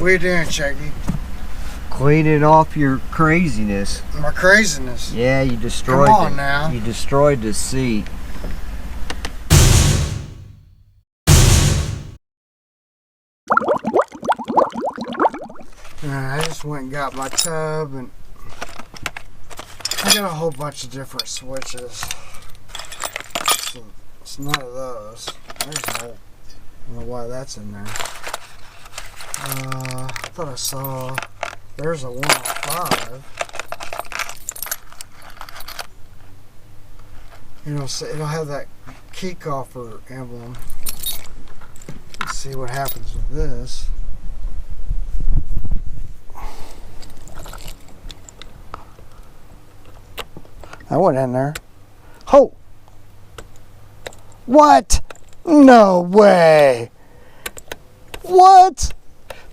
What are you doing, Chucky? Cleaning off your craziness. My craziness? Yeah, you destroyed Come on now. You destroyed the seat. I just went and got my tub, and I got a whole bunch of different switches. It's none of those. There's no, I don't know why that's in there. I thought I saw, there's a 105. It'll have that key coffer emblem. Let's see what happens with this. I went in there. Oh! What? No way! What?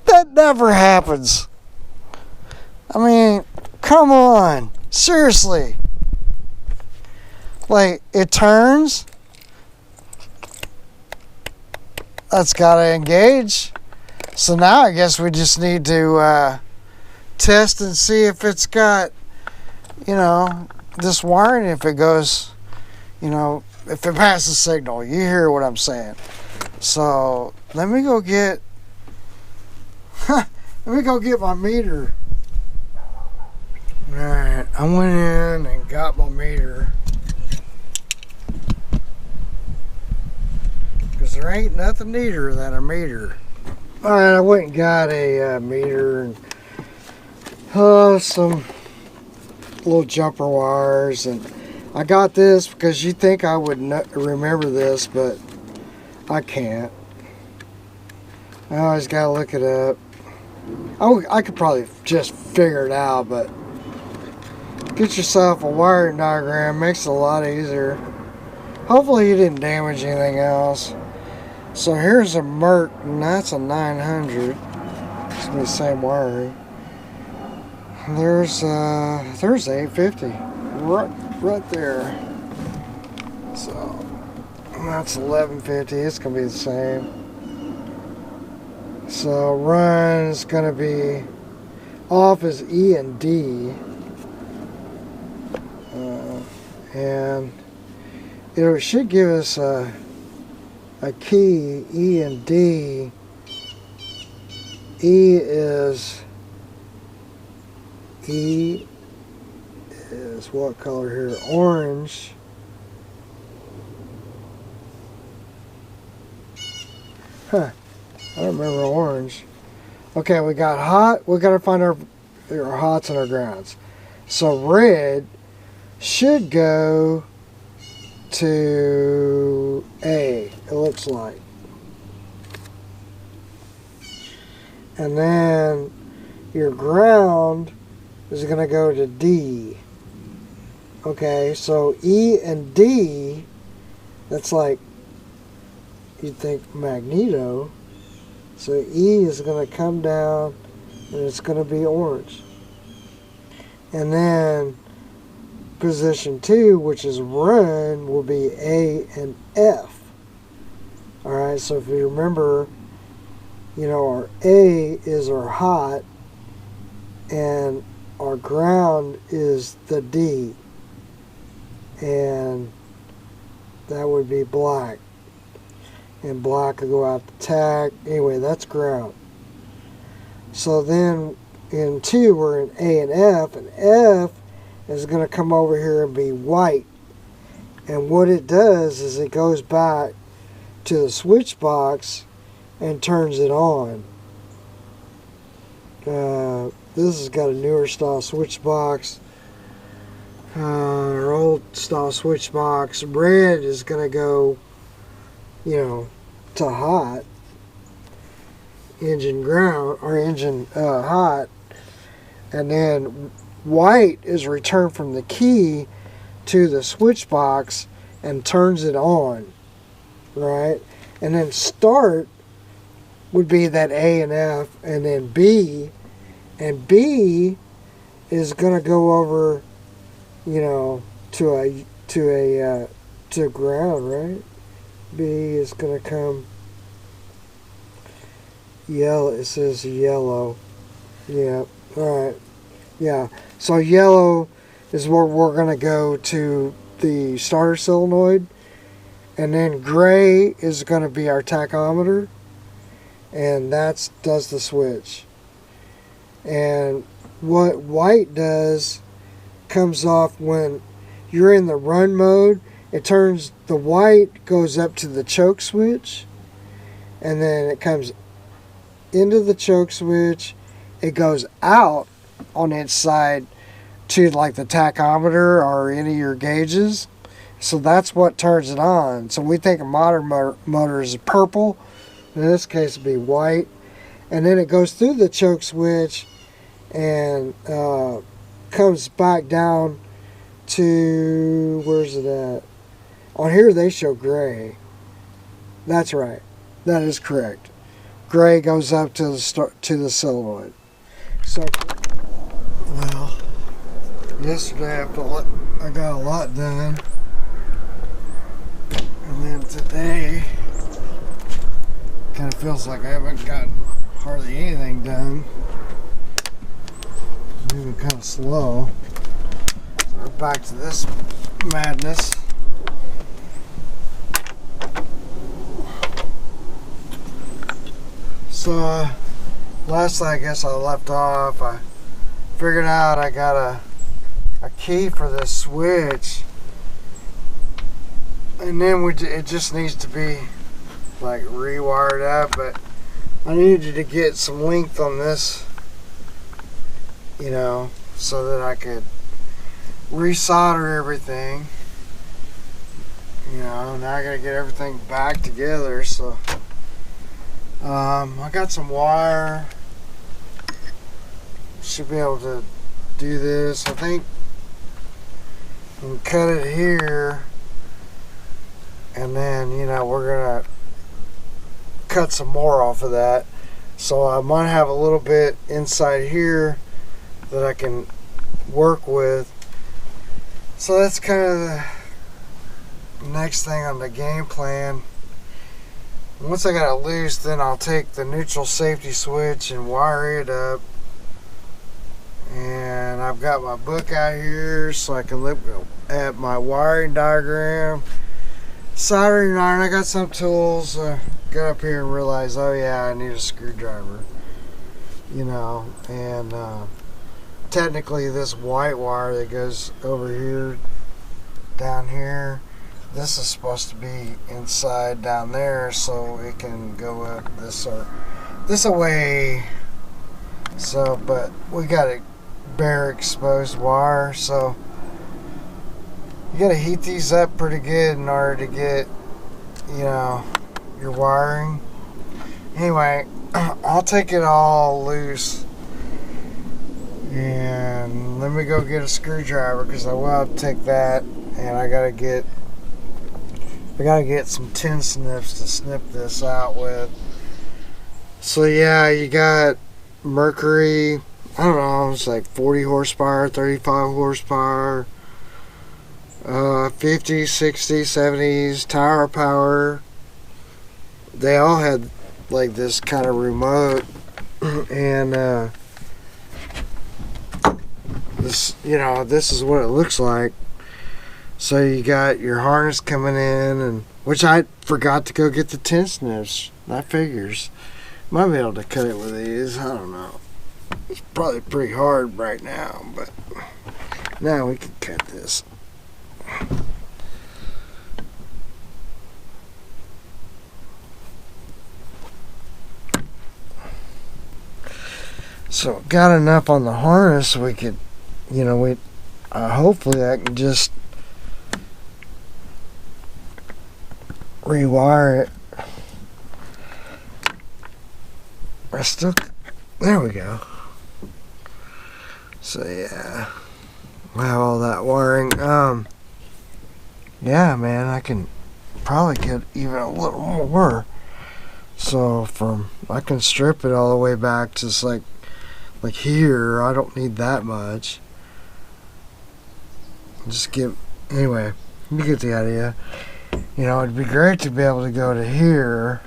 That never happens. I mean, come on. Seriously. Like, it turns. That's gotta engage. So now I guess we just need to test and see if it's got, this wiring, if it goes, if it passes signal. You hear what I'm saying. So let me go get my meter. Alright, I went in and got my meter. Because there ain't nothing neater than a meter. Alright, I went and got a meter and some little jumper wires, and I got this because you think I would remember this, but I can't. I always gotta look it up. I could probably just figure it out, but get yourself a wiring diagram, makes it a lot easier. Hopefully you didn't damage anything else. So here's a Merc, and that's a 900. It's gonna be the same wiring. There's 850 right there. So that's 1150. It's gonna be the same. So run is gonna be off is E and D, and it should give us a key E and D. E is what color here? Orange. I don't remember orange. Okay, we got hot. We got to find our hots and our grounds. So red should go to A, it looks like. And then your ground is going to go to D. Okay, so E and D, that's like, you'd think magneto. So E is going to come down and it's going to be orange. And then position 2, which is run, will be A and F. Alright, so if you remember, our A is our hot and our ground is the D. And that would be black. And black will go out the tag. Anyway, that's ground. So then in 2, we're in A and F is going to come over here and be white. And what it does is it goes back to the switch box and turns it on. This has got a newer style switch box. Our old style switch box. Red is going to go, to hot. Engine ground, or engine hot. And then white is returned from the key to the switch box and turns it on. Right? And then start would be that A and F, and then B. And B is going to go over, to ground, right? B is going to come Yellow. It says yellow. Yeah. All right. Yeah. So yellow is where we're gonna go to the starter solenoid, and then gray is gonna be our tachometer, and that does the switch. And what white does comes off when you're in the run mode. It turns, the white goes up to the choke switch, and then it comes into the choke switch. It goes out on its side to like the tachometer or any of your gauges. So that's what turns it on. So we think a modern motor is purple. In this case, it'd be white. And then it goes through the choke switch and comes back down to, where's it at? On here they show gray. That's right. That is correct. Gray goes up to the solenoid. So, well, yesterday I got a lot done, and then today kind of feels like I haven't got hardly anything done. Moving kind of slow. We're back to this madness. So last I guess I left off, I figured out I got a key for this switch, and then it just needs to be like rewired up, but I needed to get some length on this, you know, so that I could resolder everything. You know, now I gotta get everything back together. So I got some wire, should be able to do this. I think and cut it here, and then, you know, we're gonna cut some more off of that. So I might have a little bit inside here that I can work with. So that's kind of the next thing on the game plan. Once I got it loose, then I'll take the neutral safety switch and wire it up. And I've got my book out here so I can look at my wiring diagram. Soldering iron, I got some tools. Got up here and realized, oh yeah, I need a screwdriver. You know, and technically this white wire that goes over here, down here, this is supposed to be inside down there, so it can go up this away. So, but we got a bare exposed wire, so you got to heat these up pretty good in order to get, you know, your wiring. Anyway, I'll take it all loose, and let me go get a screwdriver, because I will have to take that, and I gotta get some tin snips to snip this out with. So yeah, you got Mercury, I don't know, it's like 40 horsepower, 35 horsepower, 50, 60, 70s, tower power. They all had like this kind of remote, and this, you know, this is what it looks like. So you got your harness coming in, and which I forgot to go get the tin snips. That figures. Might be able to cut it with these. I don't know. It's probably pretty hard right now, but now we can cut this. So got enough on the harness we could, you know, hopefully I can just rewire it. There we go. So yeah, I have all that wiring. Yeah, man, I can probably get even a little more. So I can strip it all the way back to just like here. I don't need that much. Anyway, you get the idea. You know, it'd be great to be able to go to here,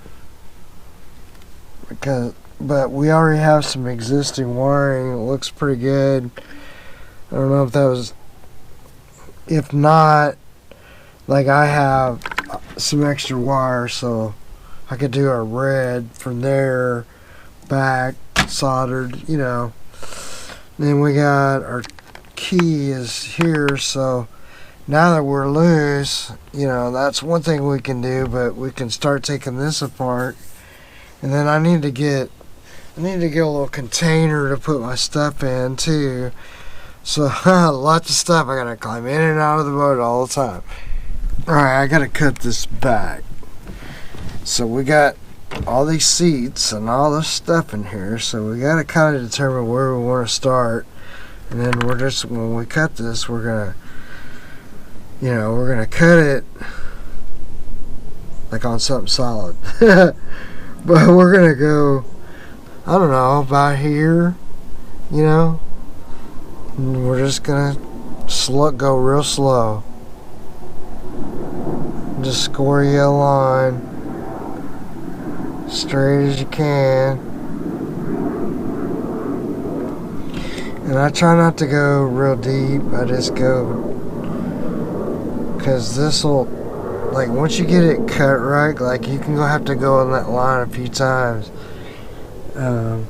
because but we already have some existing wiring. It looks pretty good. I don't know if that was, if not, like I have some extra wire, so I could do a red from there back soldered, you know. Then we got our key is here, so now that we're loose, you know, that's one thing we can do, but we can start taking this apart. And then I need to get a little container to put my stuff in too. So lots of stuff. I gotta climb in and out of the boat all the time. Alright, I gotta cut this back. So we got all these seats and all this stuff in here, so we gotta kind of determine where we want to start. And then we're just, when we cut this, we're gonna, you know, we're gonna cut it like on something solid. But we're gonna go, I don't know, about here, you know, and we're just gonna go real slow. Just score you a line straight as you can. And I try not to go real deep. I just go, because this will, like, once you get it cut right, like, you can have to go on that line a few times. Find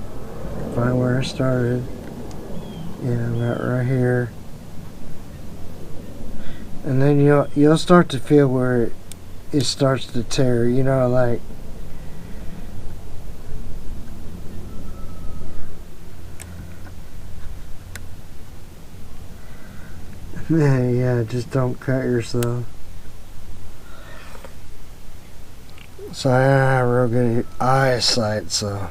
where I started. Yeah, I'm at right here. And then you'll start to feel where it starts to tear, you know, like, yeah, just don't cut yourself. So I don't have real good eyesight, so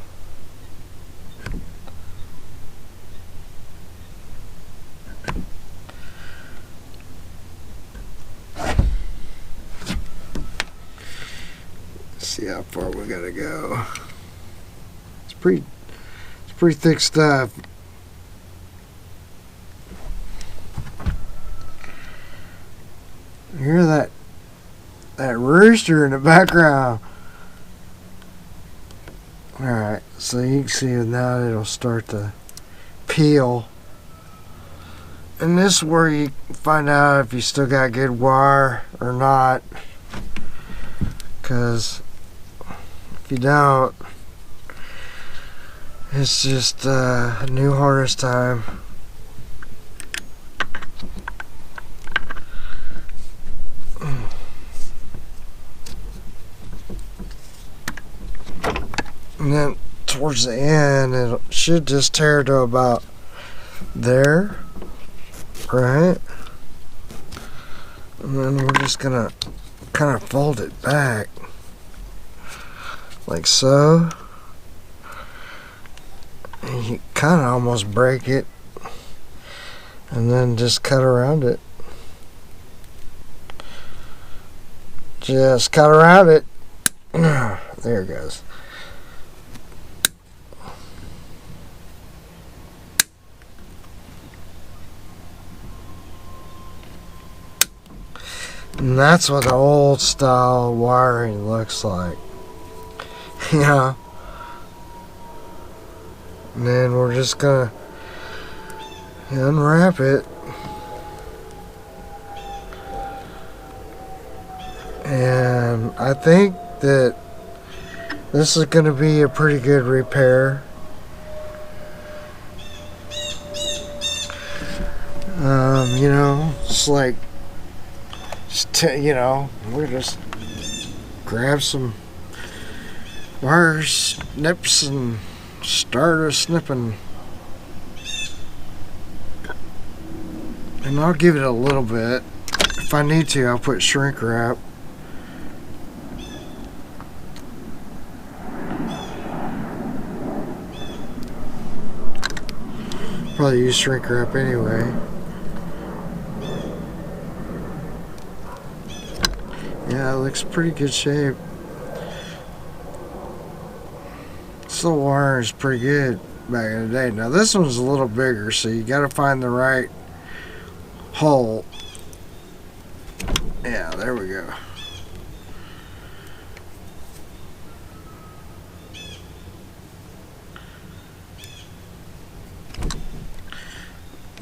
see how far we gotta go. It's pretty thick stuff. You hear that rooster in the background. Alright, so you can see now it'll start to peel. And this is where you find out if you still got good wire or not. Because if you don't, it's just a new harness time. And then towards the end, it should just tear to about there, right? And then we're just gonna kind of fold it back, like so. And you kind of almost break it, and then just cut around it. Just cut around it. There it goes. And that's what the old style wiring looks like. You know? And then we're just gonna unwrap it. And I think that this is gonna be a pretty good repair. You know, it's like, you know, we just grab some wire snips and start a snipping. And I'll give it a little bit. If I need to, I'll put shrink wrap. Probably use shrink wrap anyway. Yeah, it looks pretty good shape. This little wire is pretty good back in the day. Now this one's a little bigger, so you gotta find the right hole. Yeah, there we go.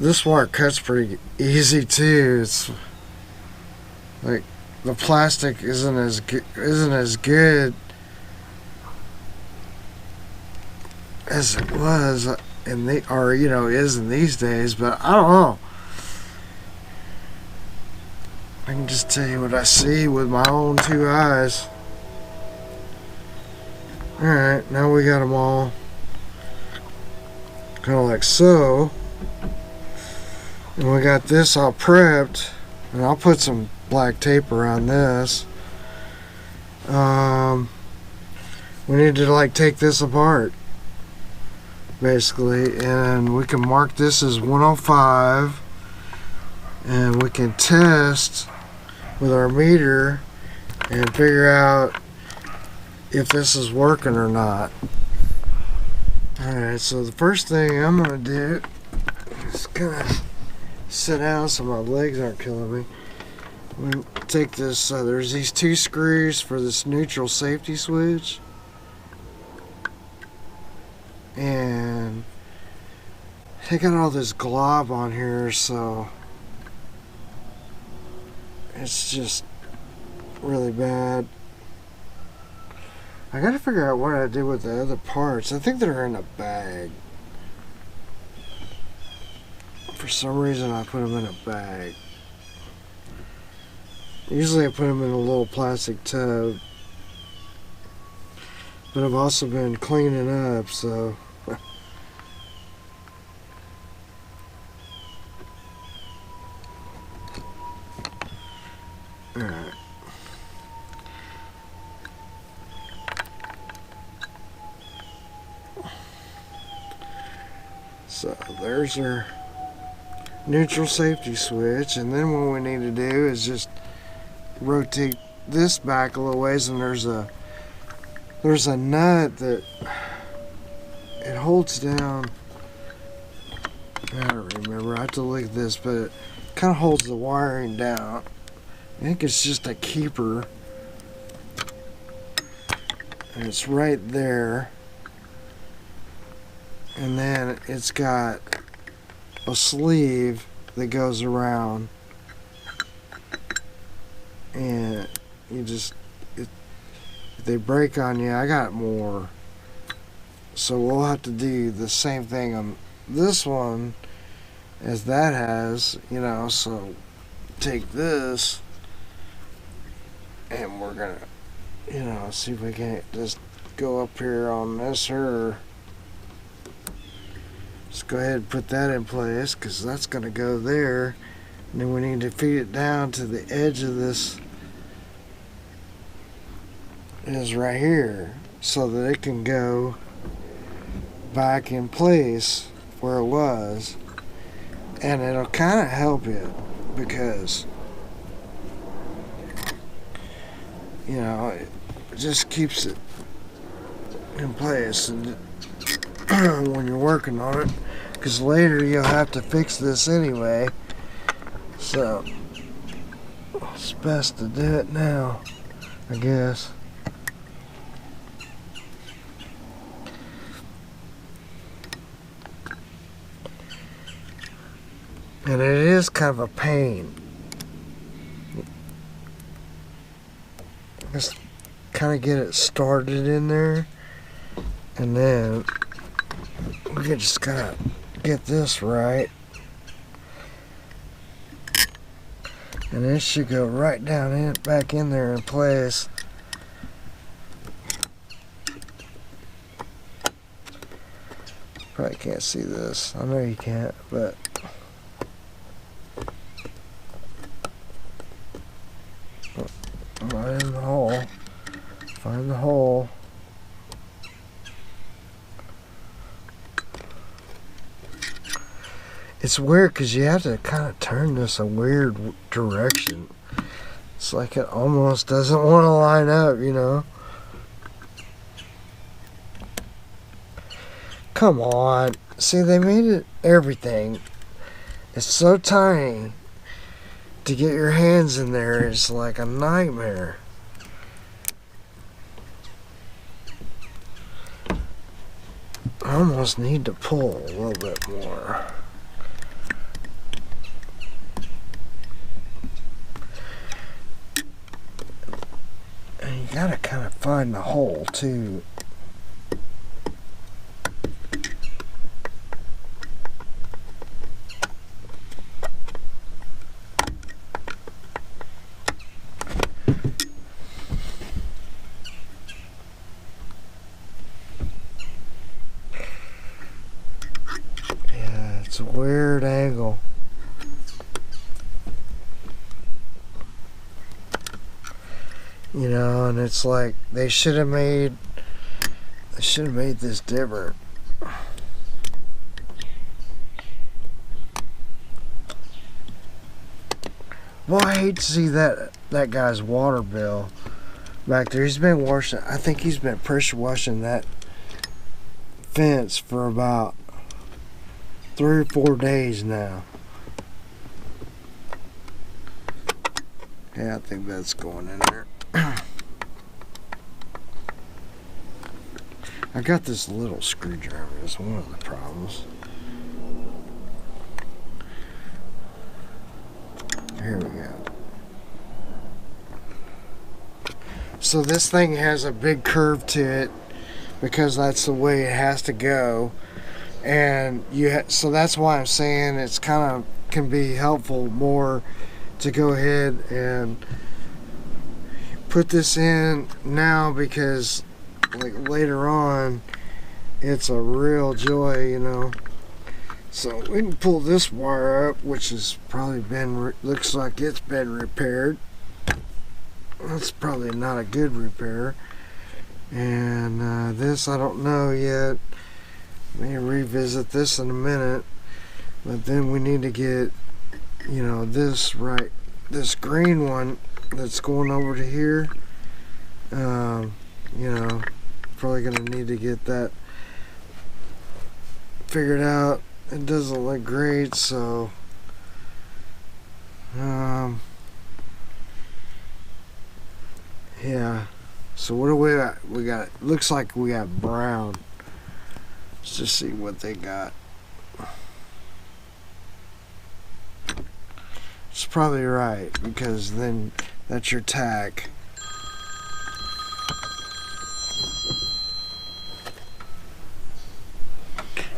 This wire cuts pretty easy too. It's like the plastic isn't as good as it was in is in these days, but I don't know. I can just tell you what I see with my own two eyes. Alright, now we got them all kind of like so. And we got this all prepped. And I'll put some black tape around this. We need to like take this apart, basically, and we can mark this as 105, and we can test with our meter and figure out if this is working or not. Alright, so the first thing I'm going to do is kind of sit down so my legs aren't killing me. We take this, there's these two screws for this neutral safety switch, and they got all this glob on here, so it's just really bad. I gotta figure out what I did with the other parts. I think they're in a bag. For some reason I put them in a bag. Usually I put them in a little plastic tub. But I've also been cleaning up, so... Alright. So there's our neutral safety switch, and then what we need to do is just rotate this back a little ways, and there's a nut that it holds down. I don't remember, I have to look at this, but it kind of holds the wiring down. I think it's just a keeper, and it's right there. And then it's got a sleeve that goes around, and you just, if they break on you, I got more, so we'll have to do the same thing on this one as that has, so take this and we're gonna see if we can't just go up here on this here. Let's go ahead and put that in place, because that's going to go there. And then we need to feed it down to the edge of this is right here, so that it can go back in place where it was. And it'll kind of help it, because it just keeps it in place and when you're working on it, because later you'll have to fix this anyway, so it's best to do it now, I guess. And it is kind of a pain. Just kind of get it started in there, and then we can just kind of get this right, and it should go right down in, back in there in place. Probably can't see this. I know you can't, but right in the hole. Find the hole. It's weird because you have to kind of turn this a weird direction. It's like it almost doesn't want to line up, Come on. See, they made it everything. It's so tiny. To get your hands in there is like a nightmare. I almost need to pull a little bit more. And you gotta kind of find the hole too. Yeah, it's a weird angle. You know, and it's like they should have made this different. Well, I hate to see that guy's water bill back there. He's been washing. I think he's been pressure washing that fence for about 3 or 4 days now. Yeah, I think that's going in there. I got this little screwdriver. That's one of the problems. Here we go. So this thing has a big curve to it because that's the way it has to go, and so that's why I'm saying it's kind of can be helpful more to go ahead and put this in now, because like later on it's a real joy, you know. So we can pull this wire up, which has probably been looks like it's been repaired. That's probably not a good repair. And this I don't know yet. May revisit this in a minute, but then we need to get, you know, this right, this green one that's going over to here. You know, probably gonna need to get that figured out. It doesn't look great, so yeah. So what do we got? We got, looks like we got brown. Let's just see what they got. It's probably right, because then that's your tack.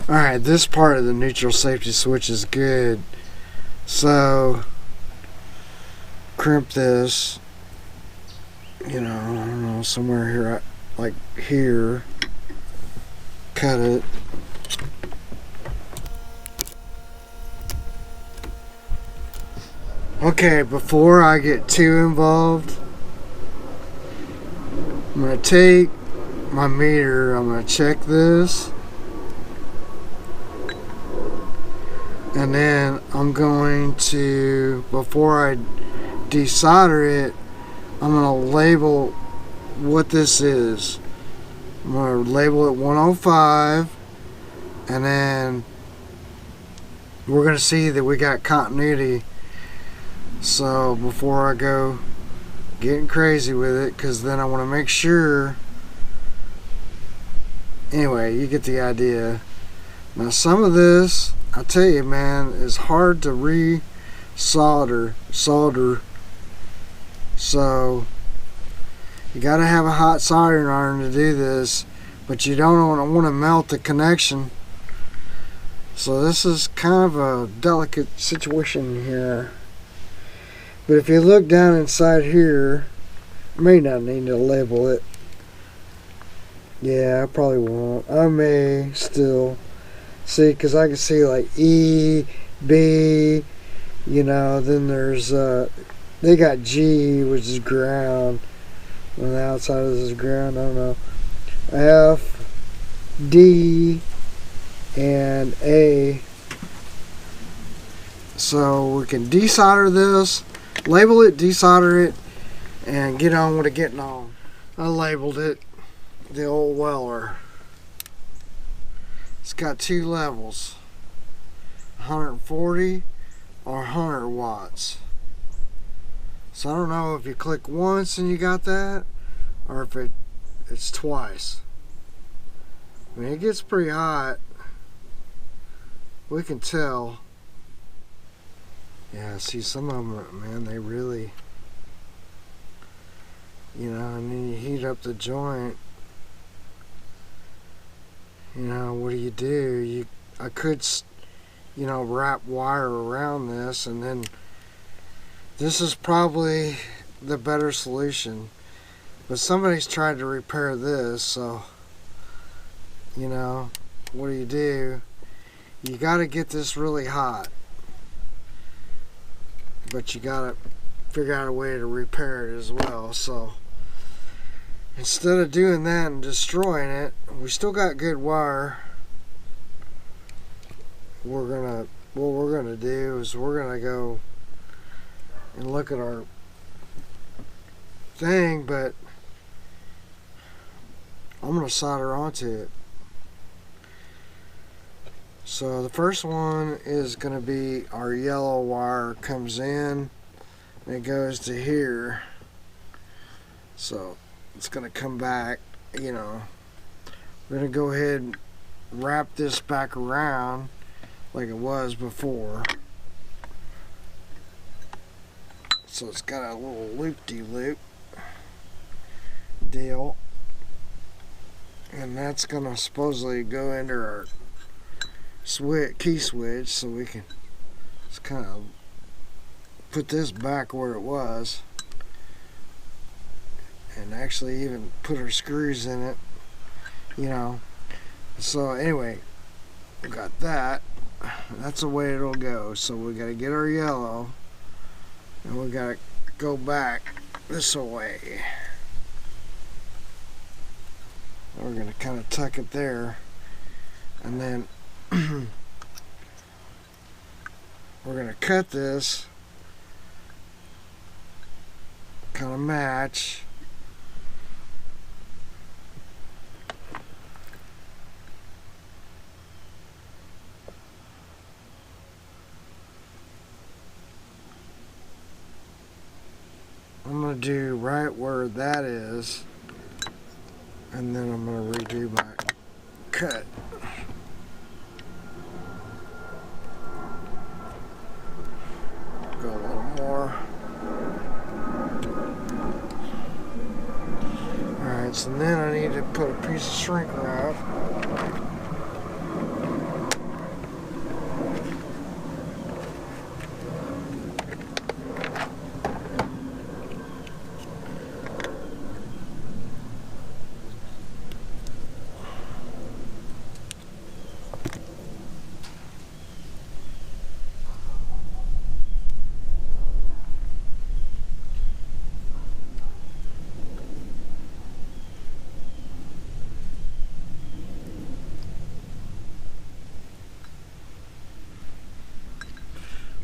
Alright, this part of the neutral safety switch is good. So, crimp this, you know, I don't know, somewhere here, like here. Cut it. Okay, before I get too involved, I'm going to take my meter, I'm going to check this. And then I'm going to, before I desolder it, I'm going to label what this is. I'm going to label it 105, and then we're going to see that we got continuity. So before I go getting crazy with it, because then I want to make sure. Anyway, you get the idea. Now some of this, I tell you, man, is hard to solder. So you got to have a hot soldering iron to do this, but you don't want to melt the connection. So this is kind of a delicate situation here. But if you look down inside here, I may not need to label it. Yeah, I probably won't. I may still. See, because I can see like E, B, you know, then there's, they got G, which is ground. On the outside of this is ground, I don't know. F, D, and A. So we can desolder this, label it, desolder it, and get on with it getting on. I labeled it the old Weller. It's got 2 levels, 140 or 100 watts. So I don't know if you click once and you got that, or if it's twice. I mean, it gets pretty hot. We can tell. Yeah, see, some of them, man, they really, you know, and then you heat up the joint. You know, what do? I could, you know, wrap wire around this, and then this is probably the better solution. But somebody's tried to repair this, so, you know, what do? You got to get this really hot. But you got to figure out a way to repair it as well. So, instead of doing that and destroying it, we still got good wire. What we're gonna do is we're gonna go and look at our thing, but I'm gonna solder onto it. So the first one is gonna be our yellow wire comes in and it goes to here. So it's gonna come back, you know. We're gonna go ahead and wrap this back around like it was before. So it's got a little loop-de-loop deal. And that's gonna supposedly go into our key switch, so we can just kind of put this back where it was. And actually even put our screws in it, you know. So anyway, we got that. That's the way it'll go. So we got to get our yellow, and we got to go back this way. We're going to kind of tuck it there, and then we're going to cut this, kind of match. I'm going to do right where that is, and then I'm going to redo my cut. Go a little more. Alright, so then I need to put a piece of shrink wrap.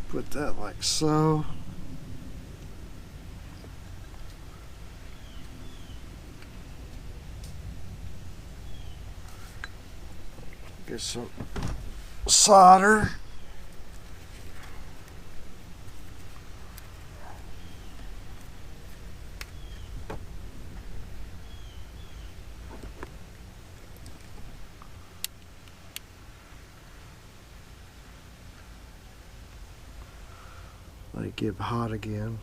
Put that like so. Get some solder. Let it get hot again.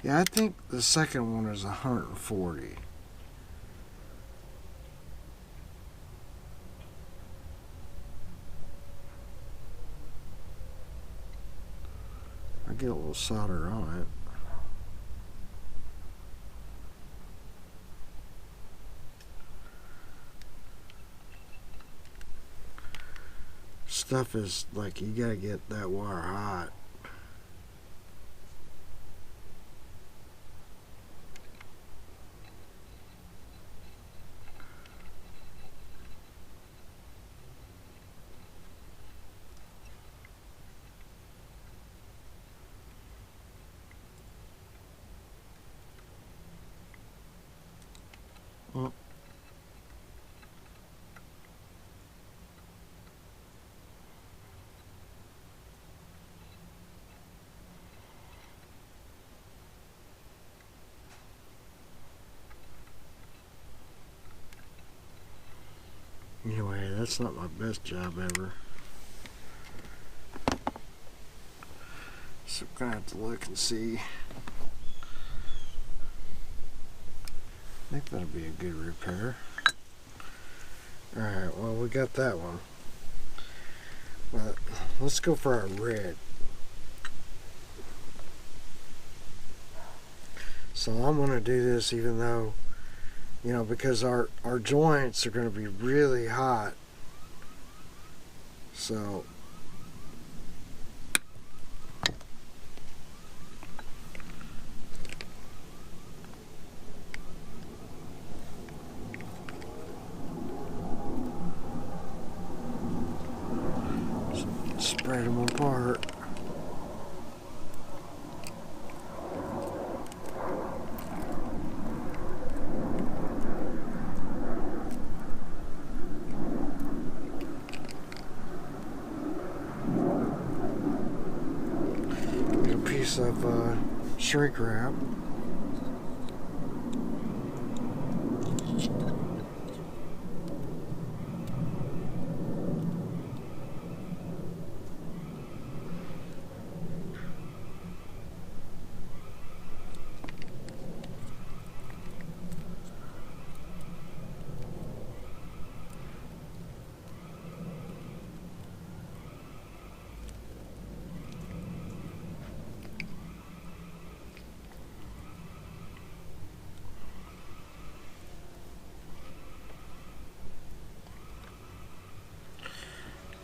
Yeah, I think the second one is 140. I get a little solder on it. Stuff is like, you gotta get that wire hot. Well, Okay, that's not my best job ever. So I'm gonna have to look and see. I think that'll be a good repair. Alright, well, we got that one. But let's go for our red. So I'm going to do this even though, you know, because our joints are going to be really hot. So spread them apart. Get a piece of shrink wrap.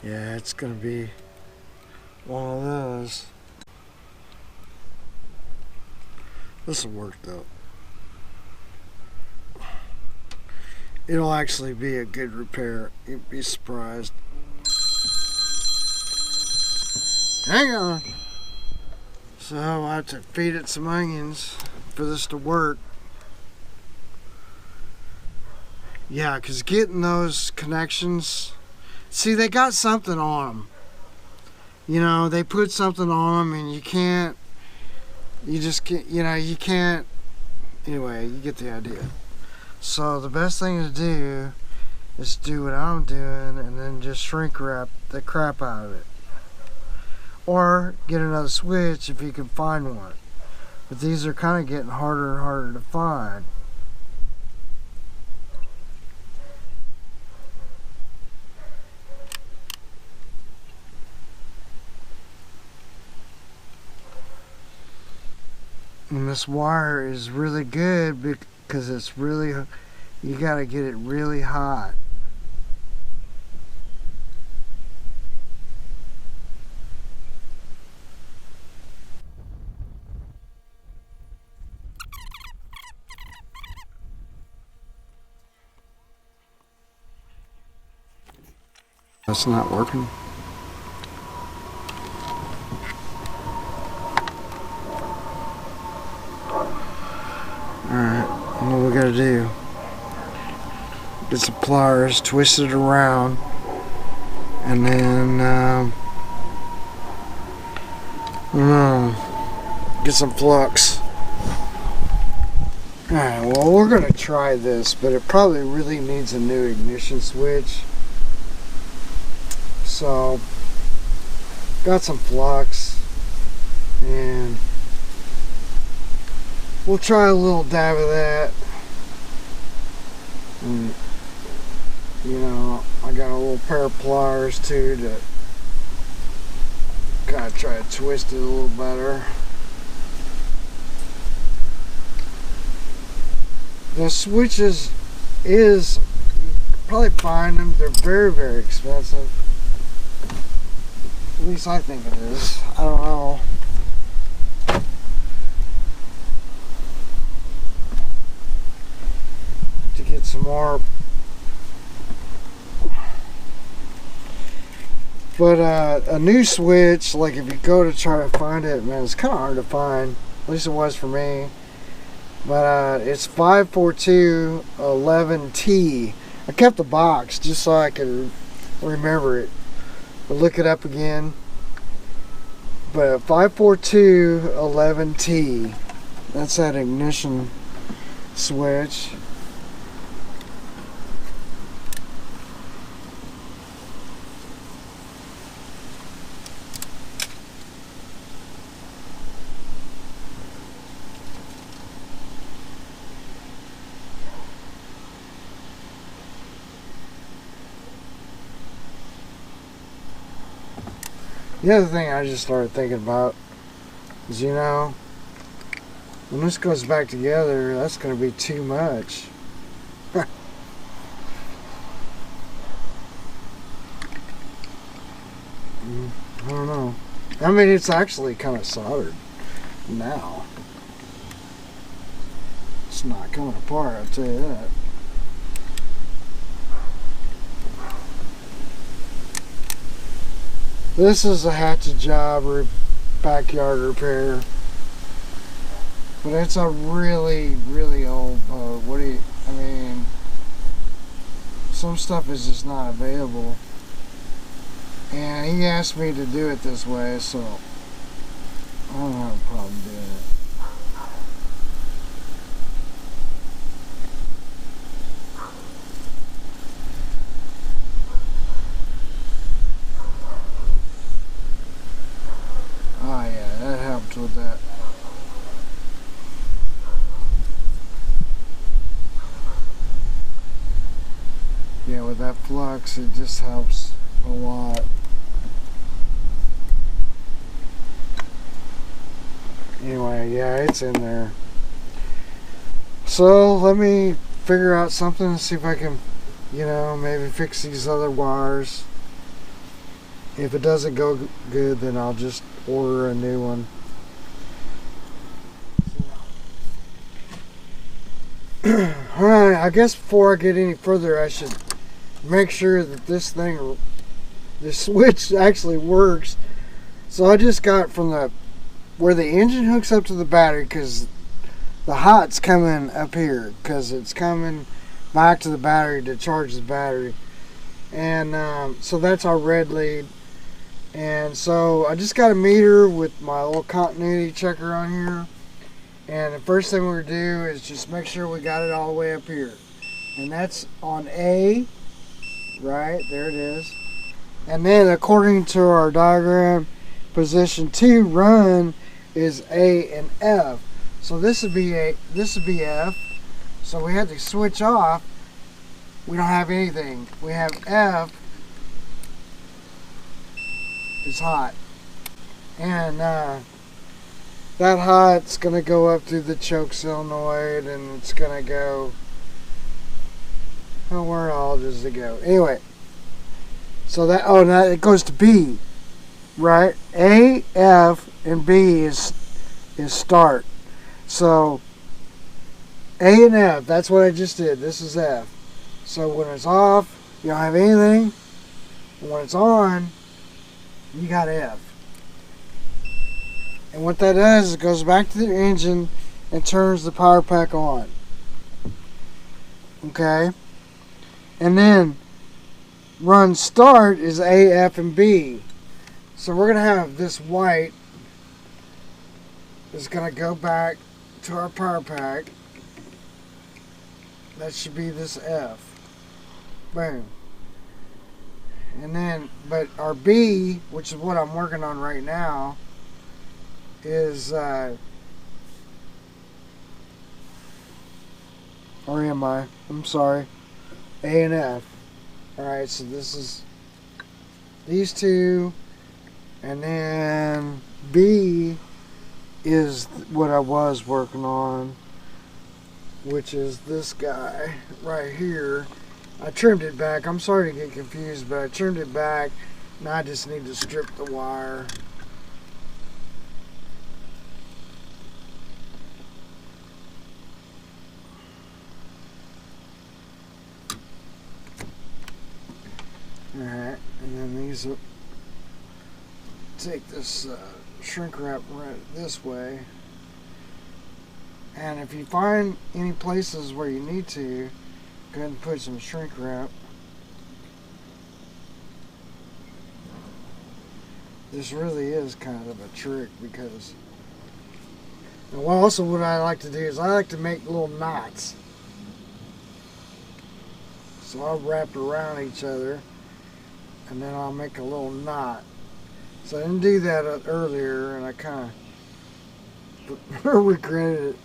Yeah, it's gonna be one of those. This will work though. It'll actually be a good repair. You'd be surprised. Hang on. So I have to feed it some onions for this to work. Yeah, because getting those connections, see, they got something on them. You know, they put something on them and you can't, you just can't, you know, you can't, anyway, you get the idea. So the best thing to do is do what I'm doing and then just shrink wrap the crap out of it. Or get another switch if you can find one. But these are kind of getting harder and harder to find. And this wire is really good because it's really, you gotta get it really hot. That's not working. Alright, what we gotta do, get some pliers, twist it around, and then, I don't know, get some flux. Alright, well, we're gonna try this, but it probably really needs a new ignition switch. So, got some flux, and we'll try a little dab of that. And, you know, I got a little pair of pliers too to kind of try to twist it a little better. The switches is, you can probably find them, they're very, very expensive. At least I think it is. I don't know. To get some more. But a new switch, like if you go to try to find it, man, it's kind of hard to find. At least it was for me. But it's 54211T. I kept the box just so I could remember it. We'll look it up again. But 54211T. That's that ignition switch. The other thing I just started thinking about is, you know, when this goes back together, that's going to be too much. I don't know. I mean, it's actually kind of soldered now. It's not coming apart, I'll tell you that. This is a hatchet job or backyard repair. But it's a really, really old boat. I mean, some stuff is just not available. And he asked me to do it this way, so I don't have a problem doing it. Oh yeah, that helped with that. Yeah, with that flux, it just helps a lot. Anyway, yeah, it's in there. So let me figure out something and see if I can, you know, maybe fix these other wires. If it doesn't go good, then I'll just order a new one. Alright, I guess before I get any further, I should make sure that this switch actually works. So I just got from where the engine hooks up to the battery, because the hot's coming up here, because it's coming back to the battery to charge the battery. And so that's our red lead. And so I just got a meter with my little continuity checker on here. And the first thing we're going to do is just make sure we got it all the way up here. And that's on A. Right, there it is. And then according to our diagram, position 2 run is A and F. So this would be F. So we had to switch off. We don't have anything. We have F is hot. And that hot's going to go up through the choke solenoid, and it's going to go, oh, where all does it go? Anyway, so now it goes to B, right? A, F, and B is start. So A and F, that's what I just did. This is F. So when it's off, you don't have anything. And when it's on, you got F. And what that does is it goes back to the engine and turns the power pack on. Okay? And then run start is A, F, and B. So we're going to have this white is going to go back to our power pack. That should be this F. Boom. And then, but our B, which is what I'm working on right now, is, or am I? I'm sorry. A and F. Alright, so this is these two, and then B is what I was working on, which is this guy right here. I trimmed it back. I'm sorry to get confused, but I trimmed it back. Now I just need to strip the wire. Alright, and then these will take this shrink wrap right this way. And if you find any places where you need to, go ahead and put some shrink wrap. This really is kind of a trick, because and what I like to do is I like to make little knots. So I'll wrap around each other, and then I'll make a little knot. So I didn't do that earlier, and I kind of regretted it.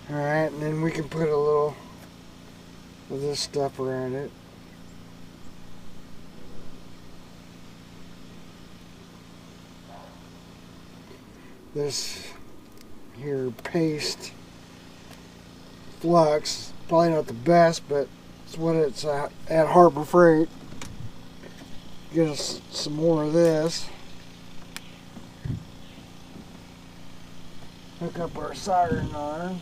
Alright, and then we can put a little of this stuff around it. this here paste flux. Probably not the best, but it's what it's at Harbor Freight. Get us some more of this. Hook up our soldering iron.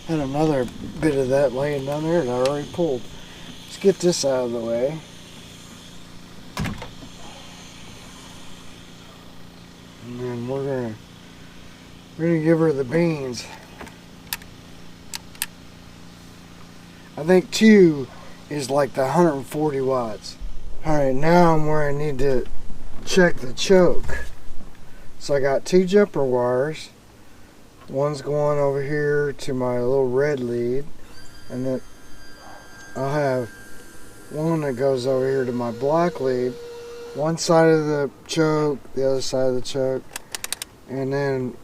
Had another bit of that laying down there that I already pulled. Let's get this out of the way. And then we're gonna give her the beans. I think 2 is like the 140 watts. Alright, now I'm where I need to check the choke. So I got 2 jumper wires. One's going over here to my little red lead, and then I'll have one that goes over here to my black lead. One side of the choke, the other side of the choke, and then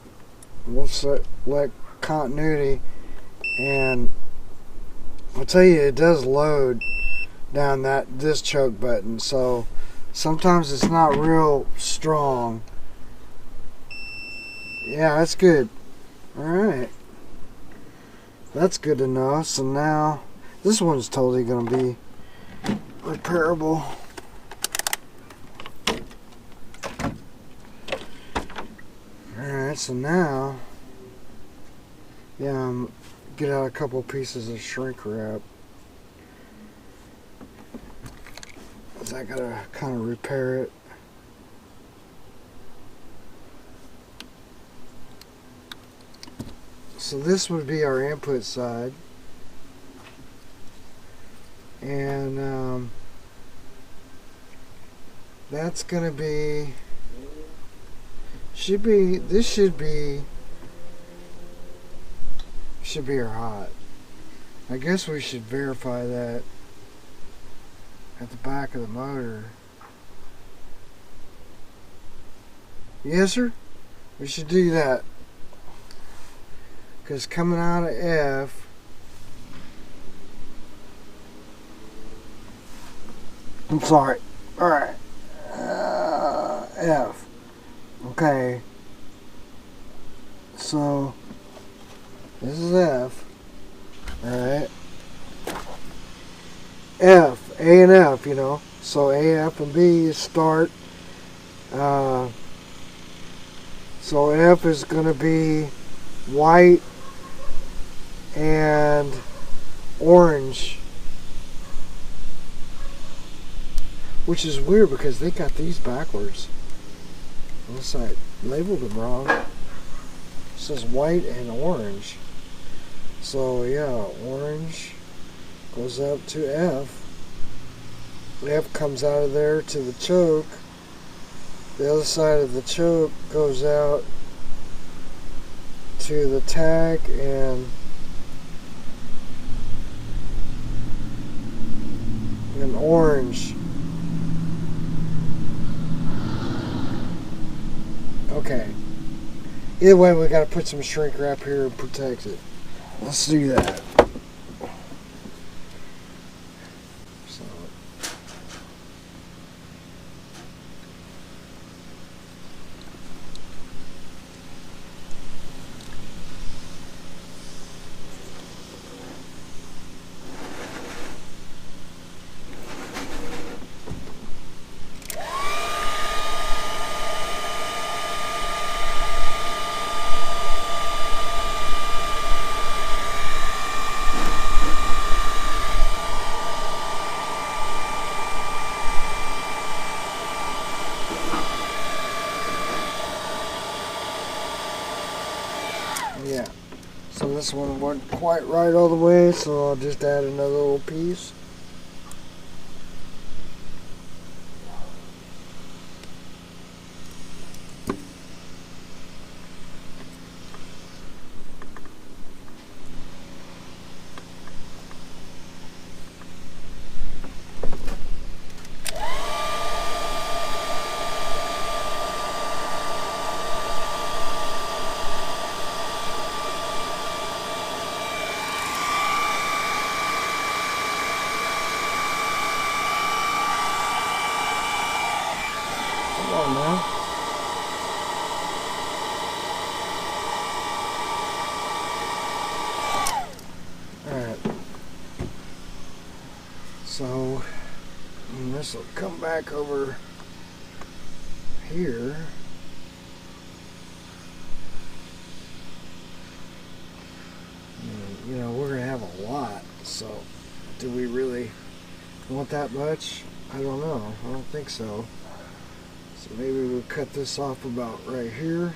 we'll select continuity. And I'll tell you, it does load down this choke button, so sometimes it's not real strong. Yeah, that's good. Alright, that's good to know. So now this one's totally going to be repairable. Alright, so now, yeah, get out a couple pieces of shrink wrap. I gotta kind of repair it. So this would be our input side, and that's gonna be should be our hot. I guess we should verify that at the back of the motor. Yes, sir. We should do that. Because coming out of F, I'm sorry. Alright. F. Okay. So, this is F. Alright. F. A and F, you know. So A, F, and B is start. So F is going to be white and orange, which is weird because they got these backwards. Unless I labeled them wrong. It says white and orange. So yeah, orange goes up to F. F comes out of there to the choke. The other side of the choke goes out to the tach and orange. Okay. Either way, we got to put some shrink wrap here and protect it. Let's do that. Yeah, so this one wasn't quite right all the way, so I'll just add another little piece. So this will come back over here. And, you know, we're gonna have a lot, so do we really want that much? I don't know. I don't think so. So maybe we'll cut this off about right here.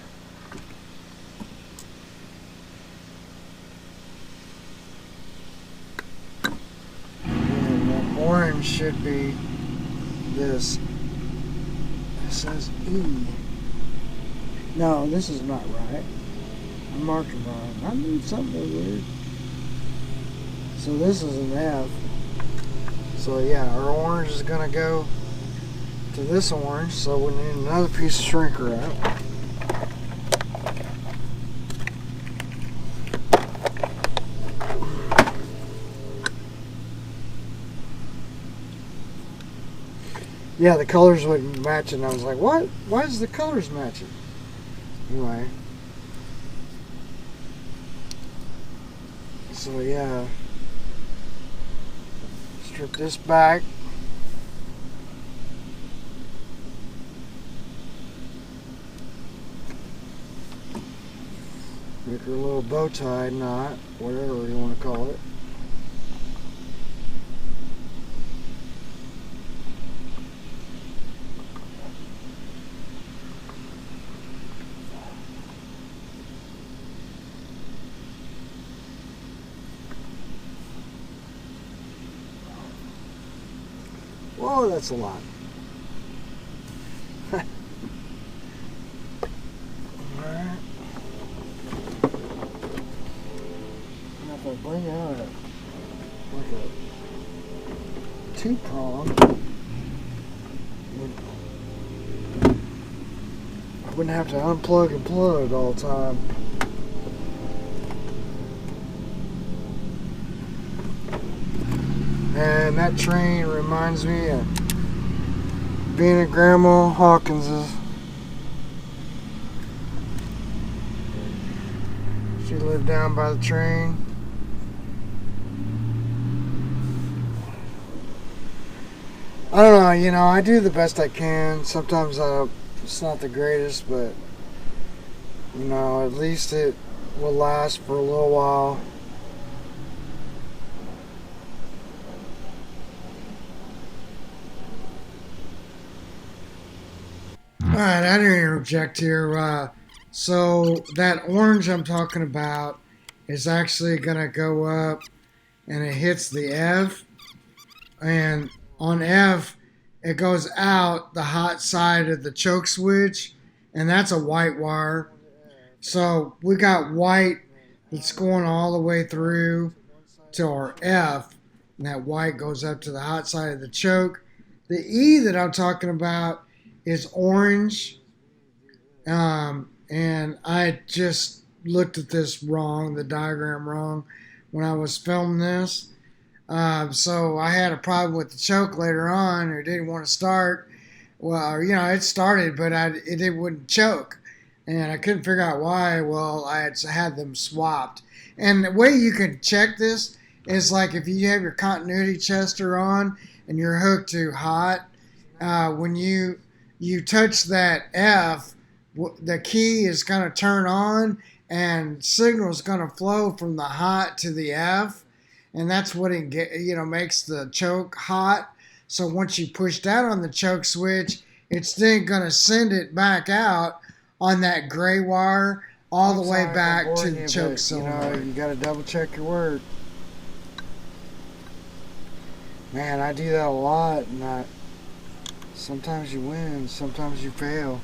And the orange should be this. It says E. No, this is not right. I marked it wrong. I moved something weird. So this is an F. So yeah, our orange is gonna go to this orange, so we need another piece of shrink wrap. Yeah, the colors wouldn't match, and I was like, what? Why is the colors matching? Anyway. So yeah. Strip this back. Make her a little bow tie knot, whatever you want to call it. Whoa, that's a lot. Alright. Now if I bring out like a 2-prong, I wouldn't have to unplug and plug all the time. And that train reminds me of being at Grandma Hawkins's. She lived down by the train. I don't know, you know, I do the best I can. Sometimes it's not the greatest, but you know, at least it will last for a little while. Alright, I didn't interject here. So that orange I'm talking about is actually going to go up and it hits the F. And on F, it goes out the hot side of the choke switch. And that's a white wire. So we got white that's going all the way through to our F. And that white goes up to the hot side of the choke. The E that I'm talking about is orange, and I just looked at this wrong, the diagram wrong, when I was filming this. So I had a problem with the choke later on, or didn't want to start. Well, you know, it started, but it wouldn't choke, and I couldn't figure out why. Well, I had them swapped, and the way you can check this is like if you have your continuity chester on and you're hooked to hot, when you touch that F, the key is going to turn on and signal is going to flow from the hot to the F, and that's what it makes the choke hot. So once you push that on the choke switch, it's then going to send it back out on that gray wire all the way back to the choke cylinder. You got to double check your work. Man, I do that a lot, and sometimes you win, sometimes you fail.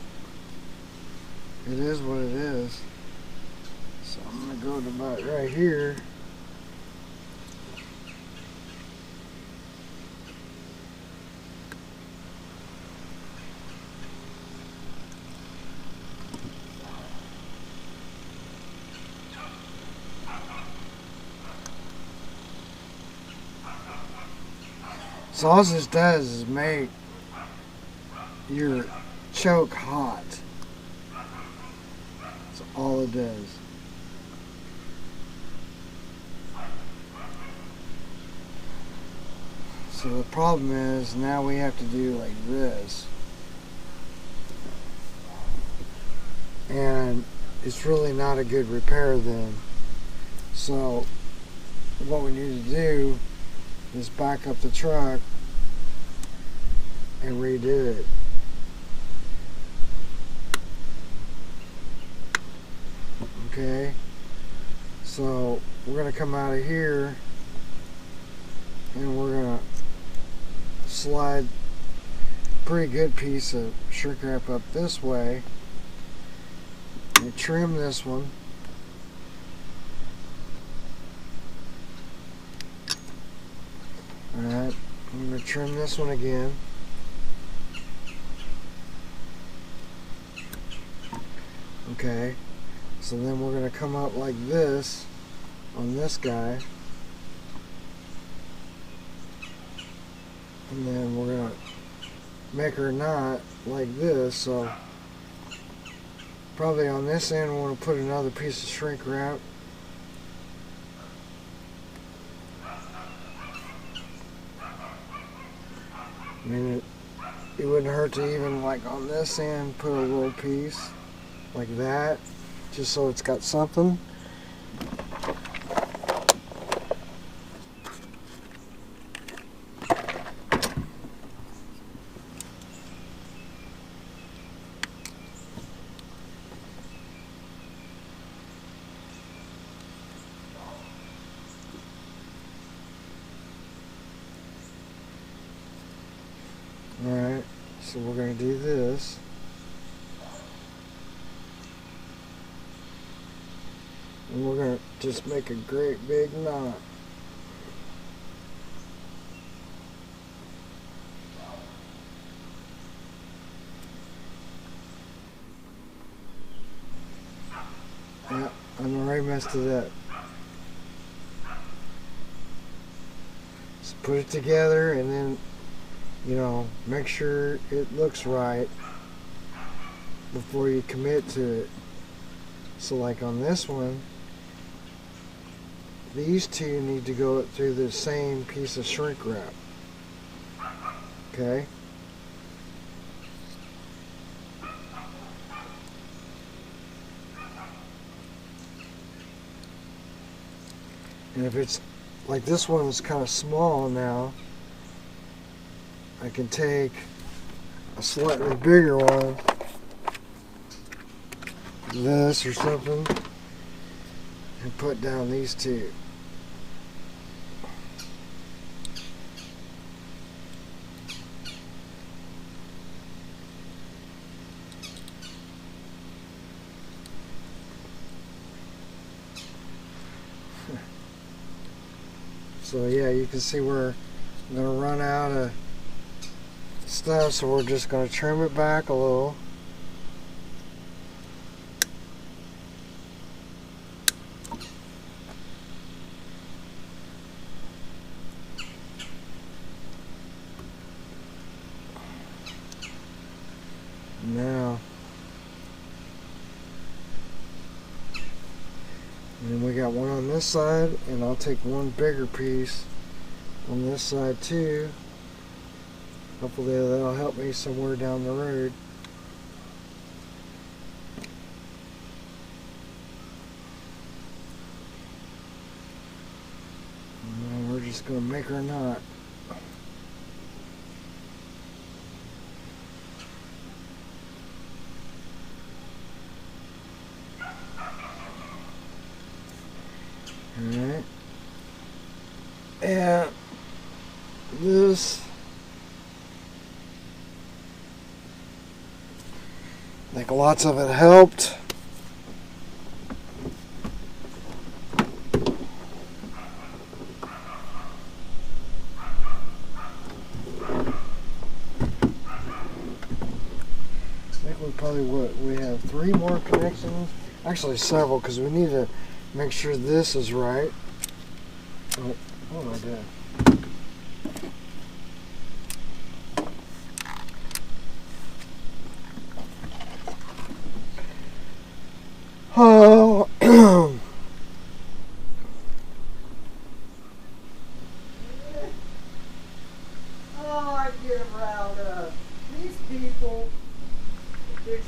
It is what it is. So I'm going to go to about right here. So all this does is make your choke hot. That's all it does. So So the problem is now we have to do like this. And it's really not a good repair then. So what we need to do is back up the truck and redo it. Okay, so we're going to come out of here and we're going to slide a pretty good piece of shrink wrap up this way and trim this one. Alright, I'm going to trim this one again. Okay, so then we're going to come up like this on this guy. And then we're going to make our knot like this. So probably on this end we want to put another piece of shrink wrap. I mean, it wouldn't hurt to even, like on this end, put a little piece like that, just so it's got something. Alright, so we're going to do this. And we're going to just make a great big knot. Yeah, I'm already messed it up. So put it together and then, you know, make sure it looks right before you commit to it. So like on this one, these two need to go through the same piece of shrink wrap. Okay? And if it's like this one is kind of small now, I can take a slightly bigger one, this or something, and put down these two. So yeah, you can see we're going to run out of stuff, so we're just going to trim it back a little. Now, and then we got one on this side, and I'll take one bigger piece on this side too. Hopefully that'll help me somewhere down the road. And we're just going to make our knot. Alright. And this, I think lots of it helped. I think we probably would. We have 3 more connections. Actually several, because we need to make sure this is right. Oh, what am I doing? Oh,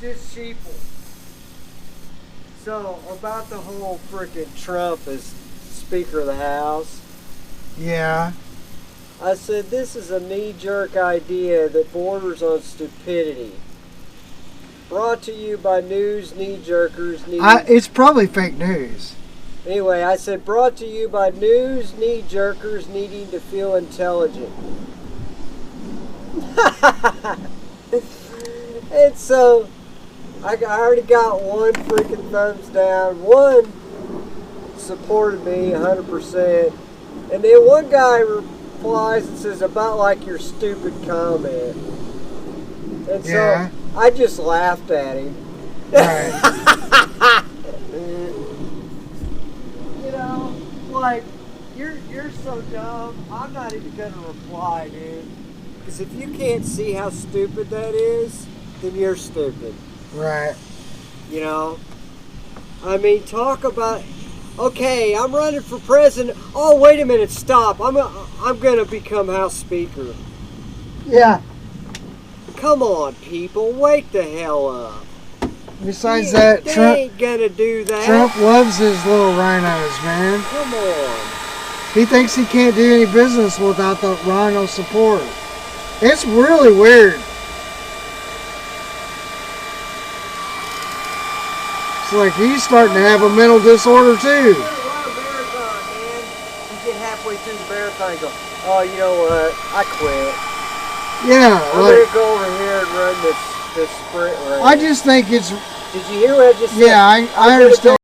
just sheeple. So, about the whole frickin' Trump as Speaker of the House. Yeah. I said, this is a knee-jerk idea that borders on stupidity. Brought to you by news knee-jerkers. It's probably fake news. Anyway, I said, brought to you by news knee-jerkers needing to feel intelligent. And so, I already got one freaking thumbs down. One supported me 100%. And then one guy replies and says, about like your stupid comment. And so, I just laughed at him. Right. You know, like, you're so dumb, I'm not even going to reply, dude. Because if you can't see how stupid that is, then you're stupid. Right. You know? I mean, talk about, okay, I'm running for president. Oh, wait a minute, stop. I'm going to become House Speaker. Yeah. Come on, people, wake the hell up. Besides that, Trump ain't gonna do that. Trump loves his little rhinos, man. Come on. He thinks he can't do any business without the rhino support. It's really weird. It's like he's starting to have a mental disorder too. You get halfway through the marathon and go, oh, you know what? I quit. Yeah, I'm gonna go over here and run this sprint race. I just think it's. Did you hear what I just said? Yeah, I understand